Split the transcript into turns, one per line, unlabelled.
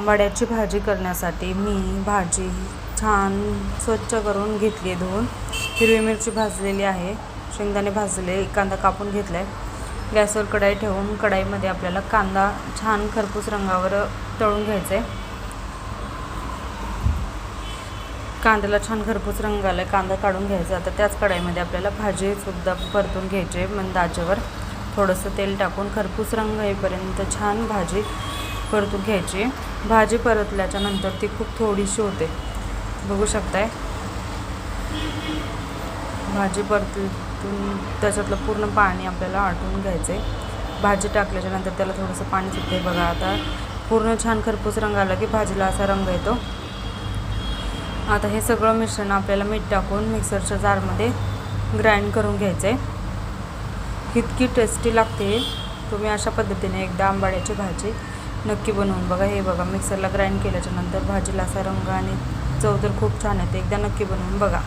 वड्याची भाजी करण्यासाठी मी भाजी छान स्वच्छ करून घेतली, धुवून हिरवी मिरची भाजलेली आहे, शेंगदाणे भाजले, कांदा कापून घेतला आहे। गॅसवर कढाई ठेवून कढाईमध्ये आपल्याला कांदा छान खरपूस रंगावर तळून घ्यायचा आहे। कांद्याला छान खरपूस रंग आला, कांदा काढून घ्यायचा। आता त्याच कढाईमध्ये आपल्याला भाजीसुद्धा परतून घ्यायची, मंद आचेवर थोडंसं तेल टाकून खरपूस रंग येईपर्यंत छान भाजी परतून घ्यायची। भाजी परतल्याच्या नंतर ती खूप थोडीशी होते, बघू शकताय। भाजी परतून त्याच्यातलं पूर्ण पाणी आपल्याला आटून घ्यायचं आहे। भाजी टाकल्याच्या नंतर त्याला थोडंसं पाणी सुटते, बघा आता पूर्ण छान खरपूस रंग आला की भाजीला असा रंग येतो। आता हे सगळं मिश्रण आपल्याला मीठ टाकून मिक्सरच्या जारमध्ये ग्राइंड करून घ्यायचं आहे। इतकी टेस्टी लागते, तुम्ही अशा पद्धतीने एकदा आंबाड्याची भाजी नक्की बनवून बघा। हे बघा मिक्सरला ग्राइंड केल्याच्या नंतर भाजीला असा रंग आणि चव तर खूप छान येते, एकदा नक्की बनवून बघा।